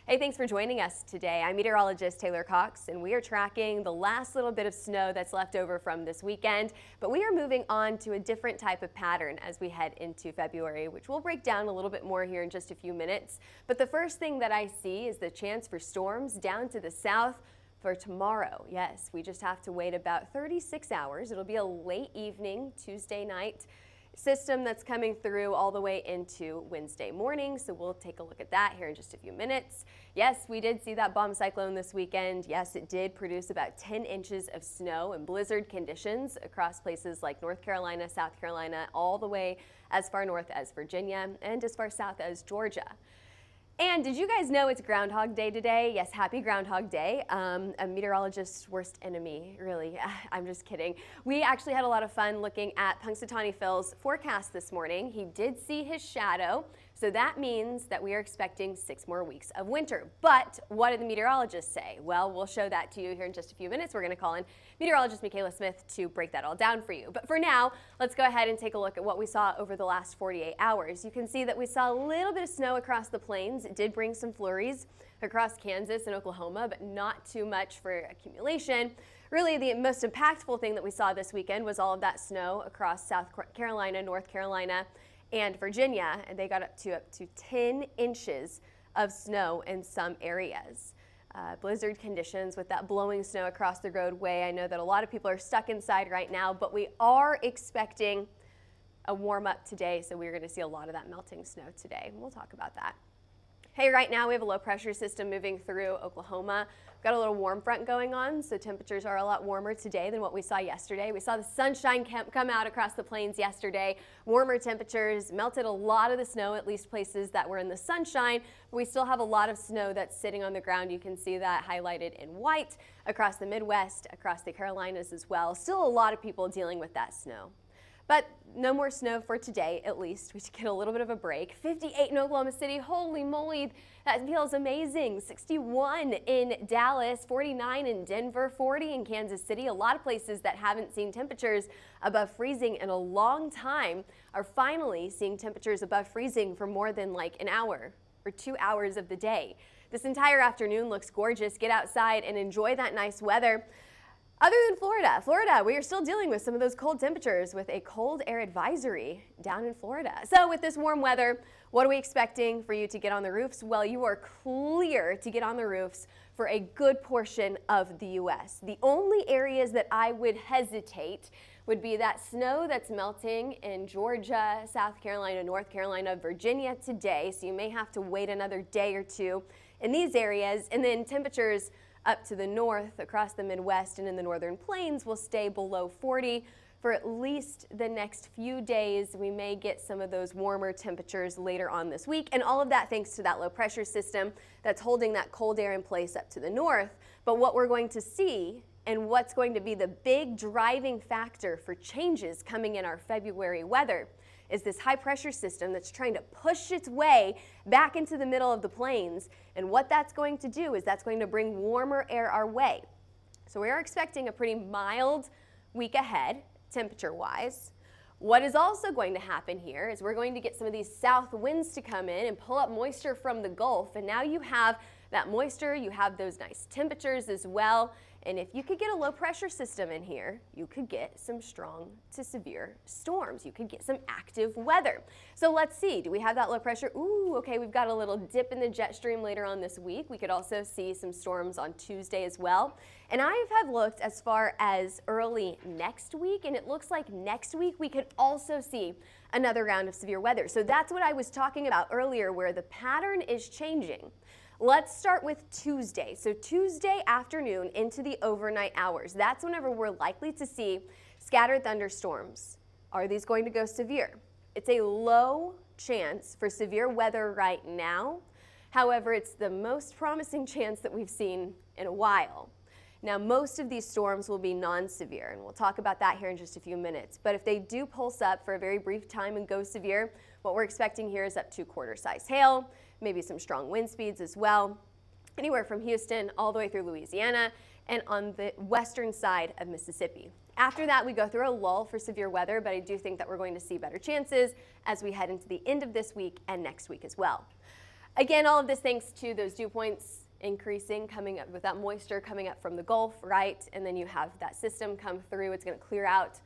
Hey, thanks for joining us today. I'm meteorologist Taylor Cox, and we are tracking the last little bit of snow that's left over from this weekend. But we are moving on to a different type of pattern as we head into February, which we'll break down a little bit more here in just a few minutes. But the first thing that I see is the chance for storms down to the south for tomorrow. Yes, we just have to wait about 36 hours. It'll be a late evening, Tuesday night system that's coming through all the way into Wednesday morning. So we'll take a look at that here in just a few minutes. Yes, we did see that bomb cyclone this weekend. Yes, it did produce about 10 inches of snow and blizzard conditions across places like North Carolina, South Carolina, all the way as far north as Virginia and as far south as Georgia. And did you guys know it's Groundhog Day today? Yes, happy Groundhog Day. A meteorologist's worst enemy, really. I'm just kidding. We actually had a lot of fun looking at Punxsutawney Phil's forecast this morning. He did see his shadow, so that means that we are expecting 6 more weeks of winter. But what did the meteorologists say? Well, we'll show that to you here in just a few minutes. We're going to call in meteorologist Michaela Smith to break that all down for you. But for now, let's go ahead and take a look at what we saw over the last 48 hours. You can see that we saw a little bit of snow across the plains. It did bring some flurries across Kansas and Oklahoma, but not too much for accumulation. Really, the most impactful thing that we saw this weekend was all of that snow across South Carolina, North Carolina, and Virginia, and they got up to 10 inches of snow in some areas. Blizzard conditions with that blowing snow across the roadway. I know that a lot of people are stuck inside right now, but we are expecting a warm up today, so we're going to see a lot of that melting snow today. We'll talk about that. Hey, right now we have a low pressure system moving through Oklahoma. We've got a little warm front going on, so temperatures are a lot warmer today than what we saw yesterday. We saw the sunshine come out across the plains yesterday. Warmer temperatures melted a lot of the snow, at least places that were in the sunshine. But we still have a lot of snow that's sitting on the ground. You can see that highlighted in white across the Midwest, across the Carolinas as well. Still a lot of people dealing with that snow. But no more snow for today, at least. We should get a little bit of a break. 58 in Oklahoma City. Holy moly, that feels amazing. 61 in Dallas, 49 in Denver, 40 in Kansas City. A lot of places that haven't seen temperatures above freezing in a long time are finally seeing temperatures above freezing for more than like an hour or 2 hours of the day. This entire afternoon looks gorgeous. Get outside and enjoy that nice weather. Other than Florida, we are still dealing with some of those cold temperatures with a cold air advisory down in Florida. So with this warm weather, what are we expecting for you to get on the roofs? Well, you are clear to get on the roofs for a good portion of the U.S. The only areas that I would hesitate would be that snow that's melting in Georgia, South Carolina, North Carolina, Virginia today. So you may have to wait another day or two in these areas. And then temperatures up to the north, across the Midwest and in the northern plains will stay below 40 for at least the next few days. We may get some of those warmer temperatures later on this week, and all of that thanks to that low pressure system that's holding that cold air in place up to the north. But what we're going to see and what's going to be the big driving factor for changes coming in our February weather is this high pressure system that's trying to push its way back into the middle of the plains. And what that's going to do is that's going to bring warmer air our way. So we are expecting a pretty mild week ahead, temperature-wise. What is also going to happen here is we're going to get some of these south winds to come in and pull up moisture from the Gulf. And now you have that moisture, you have those nice temperatures as well. And if you could get a low pressure system in here, you could get some strong to severe storms. You could get some active weather. So let's see, do we have that low pressure? Ooh, okay, we've got a little dip in the jet stream later on this week. We could also see some storms on Tuesday as well. And I have looked as far as early next week, and it looks like next week we could also see another round of severe weather. So that's what I was talking about earlier, where the pattern is changing. Let's start with Tuesday. So Tuesday afternoon into the overnight hours. That's whenever we're likely to see scattered thunderstorms. Are these going to go severe? It's a low chance for severe weather right now. However, it's the most promising chance that we've seen in a while. Now, most of these storms will be non-severe, and we'll talk about that here in just a few minutes. But if they do pulse up for a very brief time and go severe, what we're expecting here is up to quarter-size hail, maybe some strong wind speeds as well, anywhere from Houston all the way through Louisiana and on the western side of Mississippi. After that, we go through a lull for severe weather, but I do think that we're going to see better chances as we head into the end of this week and next week as well. Again, all of this thanks to those dew points increasing, coming up with that moisture coming up from the Gulf, right? And then you have that system come through. It's going to clear out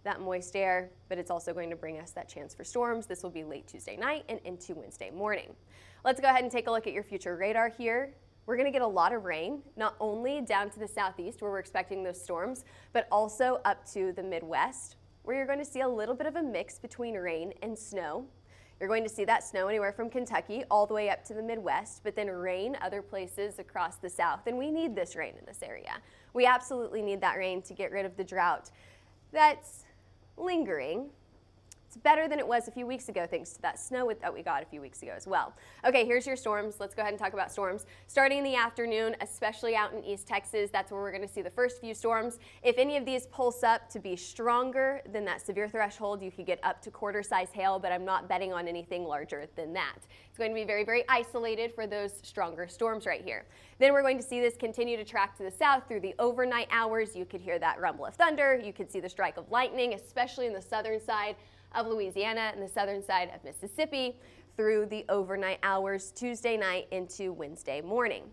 that moist air, but it's also going to bring us that chance for storms. This will be late Tuesday night and into Wednesday morning. Let's go ahead and take a look at your future radar here. We're going to get a lot of rain, not only down to the southeast where we're expecting those storms, but also up to the Midwest, where you're going to see a little bit of a mix between rain and snow. You're going to see that snow anywhere from Kentucky all the way up to the Midwest, but then rain other places across the south. And we need this rain in this area. We absolutely need that rain to get rid of the drought that's lingering. It's better than it was a few weeks ago thanks to that snow that we got a few weeks ago as well. Okay, here's your storms. Let's go ahead and talk about storms. Starting in the afternoon, especially out in East Texas, that's where we're going to see the first few storms. If any of these pulse up to be stronger than that severe threshold, you could get up to quarter-size hail, but I'm not betting on anything larger than that. It's going to be very, very isolated for those stronger storms right here. Then we're going to see this continue to track to the south through the overnight hours. You could hear that rumble of thunder. You could see the strike of lightning, especially in the southern side of Louisiana and the southern side of Mississippi through the overnight hours Tuesday night into Wednesday morning.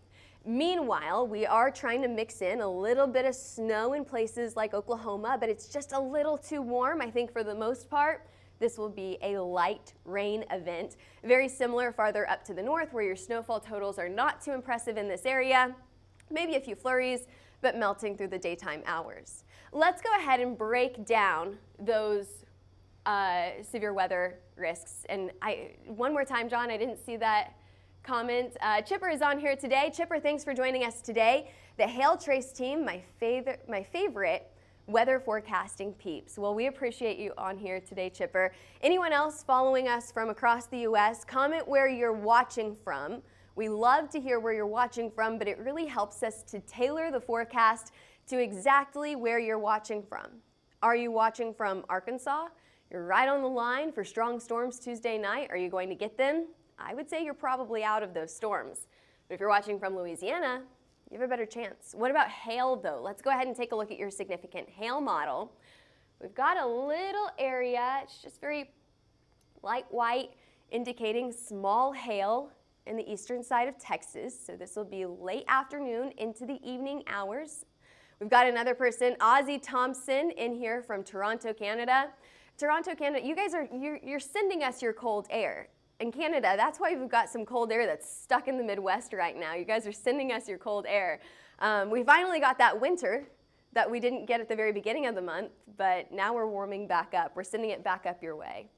Meanwhile, we are trying to mix in a little bit of snow in places like Oklahoma, but it's just a little too warm, I think, for the most part. This will be a light rain event, very similar farther up to the north where your snowfall totals are not too impressive in this area. Maybe a few flurries, but melting through the daytime hours. Let's go ahead and break down those severe weather risks. And one more time, John, I didn't see that comment. Chipper is on here today. Chipper, thanks for joining us today. The HailTrace team, my favorite weather forecasting peeps. Well, we appreciate you on here today, Chipper. Anyone else following us from across the U.S., comment where you're watching from. We love to hear where you're watching from, but it really helps us to tailor the forecast to exactly where you're watching from. Are you watching from Arkansas? You're right on the line for strong storms Tuesday night. Are you going to get them? I would say you're probably out of those storms. But if you're watching from Louisiana, you have a better chance. What about hail, though? Let's go ahead and take a look at your significant hail model. We've got a little area. It's just very light white, indicating small hail in the eastern side of Texas. So this will be late afternoon into the evening hours. We've got another person, Ozzy Thompson, in here from Toronto, Canada. Toronto, Canada, you guys you're sending us your cold air. In Canada, that's why we've got some cold air that's stuck in the Midwest right now. You guys are sending us your cold air. We finally got that winter that we didn't get at the very beginning of the month, but now we're warming back up. We're sending it back up your way.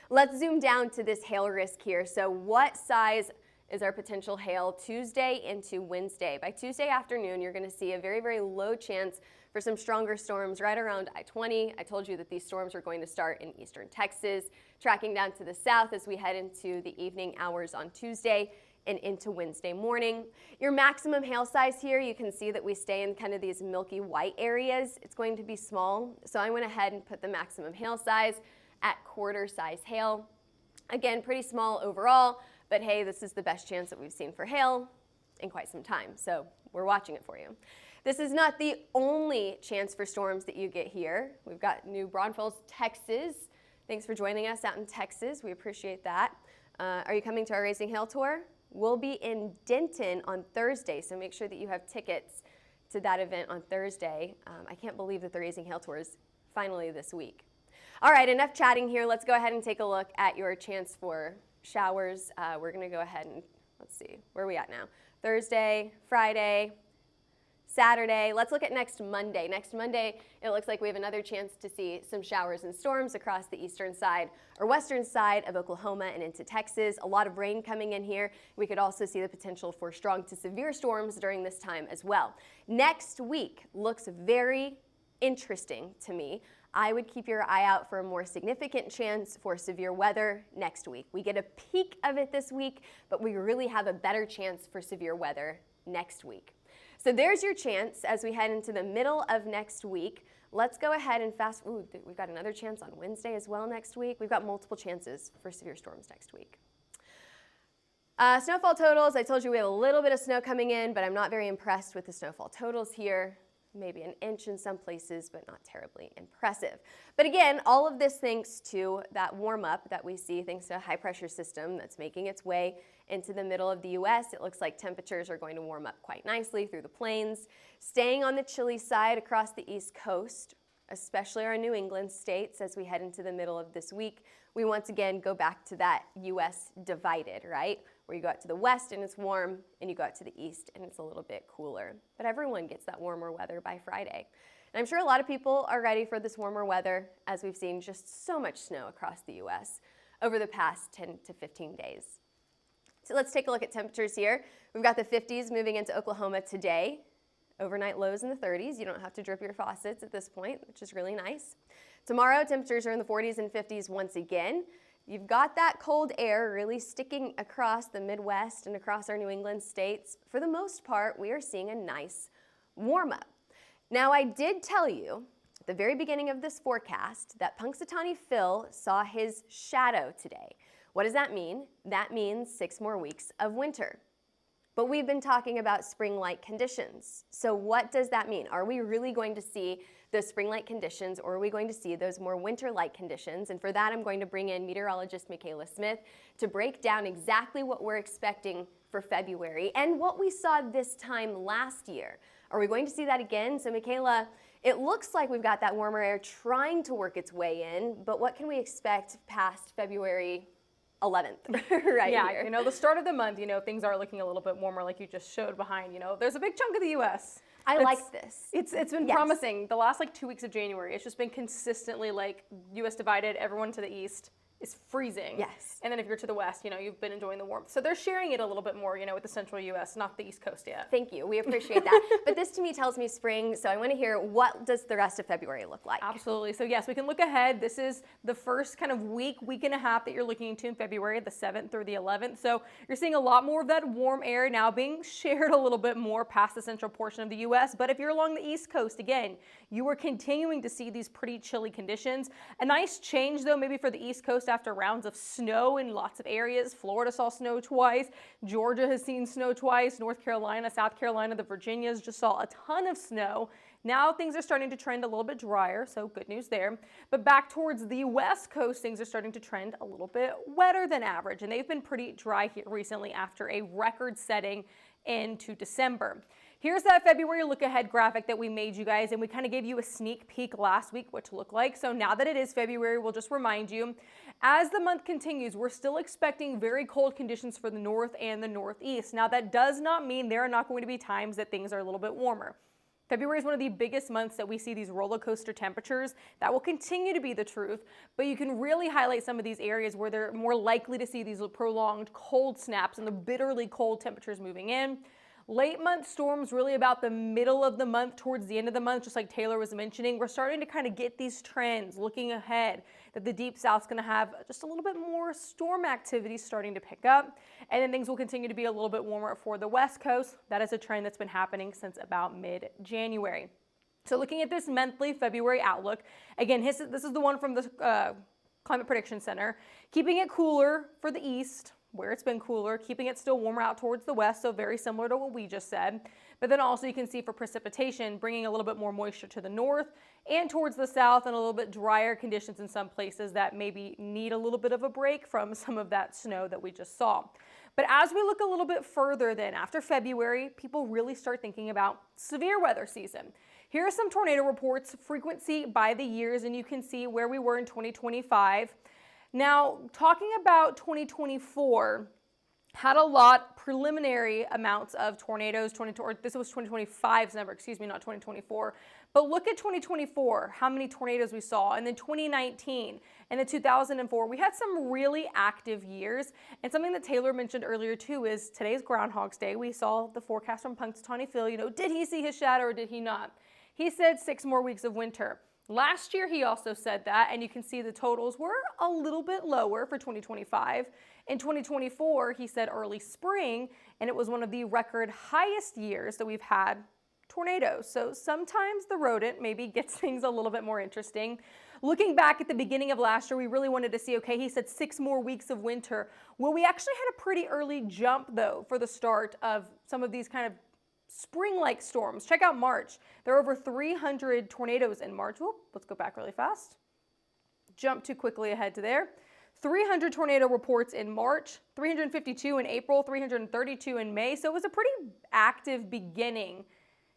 Let's zoom down to this hail risk here. So what size is our potential hail Tuesday into Wednesday? By Tuesday afternoon, you're going to see a very, very low chance for some stronger storms right around I-20. I told you that these storms are going to start in eastern Texas, tracking down to the south as we head into the evening hours on Tuesday and into Wednesday morning. Your maximum hail size here, you can see that we stay in kind of these milky white areas. It's going to be small, so I went ahead and put the maximum hail size at quarter size hail. Again, pretty small overall, but hey, this is the best chance that we've seen for hail in quite some time, so we're watching it for you. This is not the only chance for storms that you get here. We've got New Braunfels, Texas. Thanks for joining us out in Texas. We appreciate that. Are you coming to our Raising Hail tour? We'll be in Denton on Thursday, so make sure that you have tickets to that event on Thursday. I can't believe that the Raising Hail tour is finally this week. All right, enough chatting here. Let's go ahead and take a look at your chance for showers. We're going to go ahead and, let's see, where are we at now? Thursday, Friday, Saturday. Let's look at next Monday. Next Monday, it looks like we have another chance to see some showers and storms across the eastern side or western side of Oklahoma and into Texas. A lot of rain coming in here. We could also see the potential for strong to severe storms during this time as well. Next week looks very interesting to me. I would keep your eye out for a more significant chance for severe weather next week. We get a peak of it this week, but we really have a better chance for severe weather next week. So there's your chance as we head into the middle of next week. Let's go ahead and we've got another chance on Wednesday as well next week. We've got multiple chances for severe storms next week. Snowfall totals, I told you we have a little bit of snow coming in, but I'm not very impressed with the snowfall totals here. maybe an inch in some places, but not terribly impressive. But again, all of this thanks to that warm up that we see, thanks to a high pressure system that's making its way into the middle of the U.S. It looks like temperatures are going to warm up quite nicely through the plains, staying on the chilly side across the East Coast, especially our New England states as we head into the middle of this week. We once again go back to that U.S. divided, right? Where you go out to the west and it's warm, and you go out to the east and it's a little bit cooler. But everyone gets that warmer weather by Friday. And I'm sure a lot of people are ready for this warmer weather, as we've seen just so much snow across the U.S. over the past 10 to 15 days. So let's take a look at temperatures here. We've got the 50s moving into Oklahoma today. Overnight lows in the 30s. You don't have to drip your faucets at this point, which is really nice. Tomorrow, temperatures are in the 40s and 50s once again. You've got that cold air really sticking across the Midwest and across our New England states. For the most part, we are seeing a nice warm up. Now, I did tell you at the very beginning of this forecast that Punxsutawney Phil saw his shadow today. What does that mean? That means 6 more weeks of winter. But we've been talking about spring-like conditions. So what does that mean? Are we really going to see those spring-like conditions, or are we going to see those more winter-like conditions? And for that, I'm going to bring in meteorologist Michaela Smith to break down exactly what we're expecting for February and what we saw this time last year. Are we going to see that again? So Michaela, it looks like we've got that warmer air trying to work its way in, but what can we expect past February 11th, right yeah, here? you know, the start of the month, things are looking a little bit warmer, like you just showed behind. There's a big chunk of the U.S. I like this. It's been promising. The last 2 weeks of January, it's just been consistently U.S. divided, everyone to the east is freezing. Yes. And then if you're to the west, you've been enjoying the warmth. So they're sharing it a little bit more, with the central U.S., not the East Coast yet. Thank you. We appreciate that. But this to me tells me spring, so I want to hear, what does the rest of February look like? Absolutely. So yes, we can look ahead. This is the first kind of week and a half that you're looking into in February, the 7th through the 11th. So you're seeing a lot more of that warm air now being shared a little bit more past the central portion of the U.S. But if you're along the East Coast, again, you are continuing to see these pretty chilly conditions. A nice change, though, maybe for the East Coast after rounds of snow in lots of areas. Florida saw snow twice. Georgia has seen snow twice. North Carolina, South Carolina, the Virginias just saw a ton of snow. Now things are starting to trend a little bit drier, so good news there. But back towards the West Coast, things are starting to trend a little bit wetter than average, and they've been pretty dry here recently after a record-setting into December. Here's that February look-ahead graphic that we made you guys, and we kind of gave you a sneak peek last week what to look like. So now that it is February, we'll just remind you, as the month continues, we're still expecting very cold conditions for the north and the northeast. Now, that does not mean there are not going to be times that things are a little bit warmer. February is one of the biggest months that we see these roller coaster temperatures. That will continue to be the truth, but you can really highlight some of these areas where they're more likely to see these prolonged cold snaps and the bitterly cold temperatures moving in. Late month storms really about the middle of the month towards the end of the month, just like Taylor was mentioning. We're starting to kind of get these trends looking ahead that the Deep South's going to have just a little bit more storm activity starting to pick up. And then things will continue to be a little bit warmer for the West Coast. That is a trend that's been happening since about mid-January. So looking at this monthly February outlook, again, this is the one from the Climate Prediction Center. Keeping it cooler for the east, where it's been cooler, keeping it still warmer out towards the west, so very similar to what we just said. But then also you can see for precipitation, bringing a little bit more moisture to the north and towards the south, and a little bit drier conditions in some places that maybe need a little bit of a break from some of that snow that we just saw. But as we look a little bit further then, after February, people really start thinking about severe weather season. Here are some tornado reports, frequency by the years, and you can see where we were in 2025. Now, talking about 2024, had a lot preliminary amounts of tornadoes. This was 2025's number, excuse me, not 2024. But look at 2024, how many tornadoes we saw. And then 2019 and then 2004, we had some really active years. And something that Taylor mentioned earlier too is today's Groundhog's Day. We saw the forecast from Punxsutawney Phil. Did he see his shadow or did he not? He said 6 more weeks of winter. Last year, he also said that, and you can see the totals were a little bit lower for 2025. In 2024, he said early spring, and it was one of the record highest years that we've had tornadoes. So sometimes the rodent maybe gets things a little bit more interesting. Looking back at the beginning of last year, we really wanted to see, okay, he said 6 more weeks of winter. Well, we actually had a pretty early jump, though, for the start of some of these kind of spring-like storms. Check out March. There are over 300 tornadoes in March. Whoop, let's go back really fast. Jump too quickly ahead to there. 300 tornado reports in March, 352 in April, 332 in May. So it was a pretty active beginning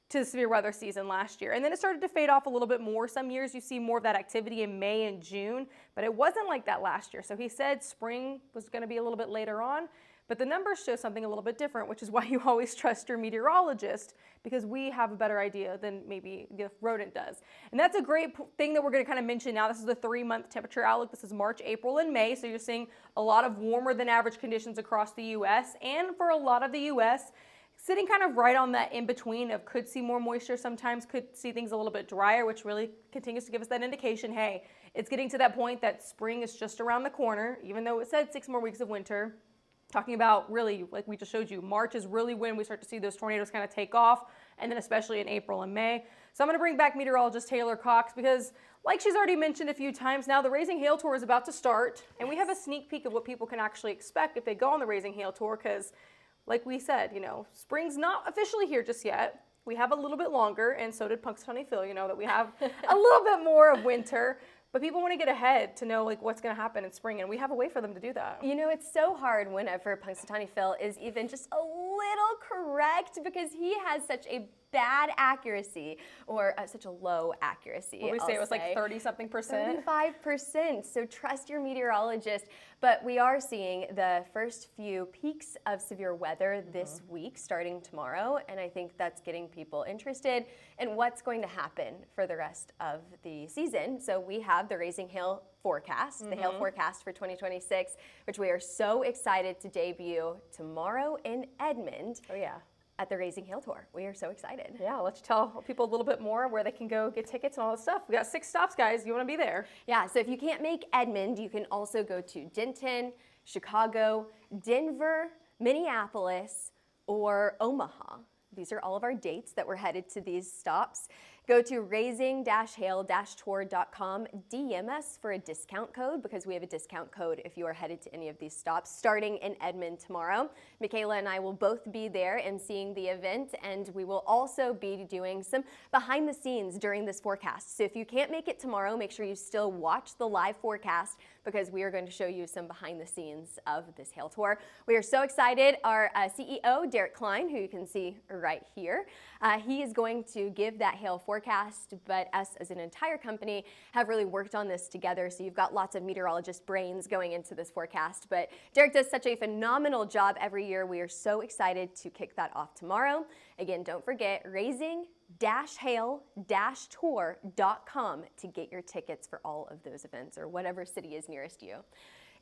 to the severe weather season last year. And then it started to fade off a little bit more. Some years you see more of that activity in May and June, but it wasn't like that last year. So he said spring was going to be a little bit later on, but the numbers show something a little bit different, which is why you always trust your meteorologist, because we have a better idea than maybe the rodent does. And that's a great thing that we're going to kind of mention now. This is the 3-month temperature outlook. This is March, April, and May. So you're seeing a lot of warmer than average conditions across the U.S. And for a lot of the U.S., sitting kind of right on that in-between of could see more moisture sometimes, could see things a little bit drier, which really continues to give us that indication, hey, it's getting to that point that spring is just around the corner, even though it said 6 more weeks of winter. Talking about really, like we just showed you, March is really when we start to see those tornadoes kind of take off, and then especially in April and May. So I'm going to bring back meteorologist Taylor Cox because, like she's already mentioned a few times now, the Raising Hail Tour is about to start, and we have a sneak peek of what people can actually expect if they go on the Raising Hail Tour because, like we said, you know, spring's not officially here just yet. We have a little bit longer, and so did Punxsutawney Phil, you know, that we have a little bit more of winter. But people want to get ahead to know like what's going to happen in spring, and we have a way for them to do that. You know, it's so hard whenever Punxsutawney Phil is even just a little correct because he has such a bad accuracy or such a low accuracy. What we say, it was like 30-something%. 35%. So trust your meteorologist. But we are seeing the first few peaks of severe weather this week starting tomorrow. And I think that's getting people interested in what's going to happen for the rest of the season. So we have the Raising Hail forecast, the hail forecast for 2026, which we are so excited to debut tomorrow in Edmond. Oh yeah. At the Raising Hail Tour. We are so excited. Yeah, I'll let you tell people a little bit more where they can go get tickets and all that stuff. We got 6 stops, guys. You want to be there. Yeah, so if you can't make Edmond, you can also go to Denton, Chicago, Denver, Minneapolis, or Omaha. These are all of our dates that we're headed to these stops. Go to raising-hail-tour.com, DM us for a discount code because we have a discount code if you are headed to any of these stops starting in Edmond tomorrow. Michaela and I will both be there and seeing the event, and we will also be doing some behind the scenes during this forecast. So if you can't make it tomorrow, make sure you still watch the live forecast because we are going to show you some behind the scenes of this hail tour. We are so excited. Our CEO, Derek Klein, who you can see right here, he is going to give that hail forecast, but us as an entire company have really worked on this together. So you've got lots of meteorologist brains going into this forecast, but Derek does such a phenomenal job every year. We are so excited to kick that off tomorrow. Again, don't forget raising-hail-tour.com to get your tickets for all of those events or whatever city is nearest you.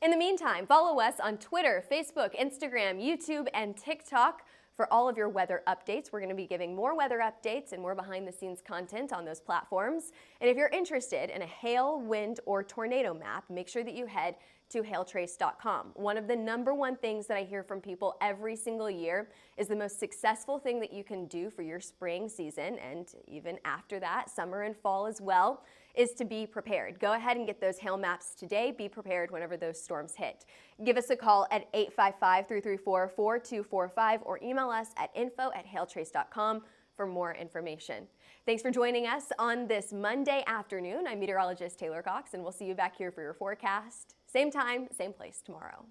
In the meantime, follow us on Twitter, Facebook, Instagram, YouTube, and TikTok for all of your weather updates. We're going to be giving more weather updates and more behind the scenes content on those platforms. And if you're interested in a hail, wind, or tornado map, make sure that you head to HailTrace.com. One of the #1 things that I hear from people every single year is the most successful thing that you can do for your spring season, and even after that, summer and fall as well, is to be prepared. Go ahead and get those hail maps today. Be prepared whenever those storms hit. Give us a call at 855-334-4245 or email us at info@hailtrace.com for more information. Thanks for joining us on this Monday afternoon. I'm meteorologist Taylor Cox, and we'll see you back here for your forecast. Same time, same place tomorrow.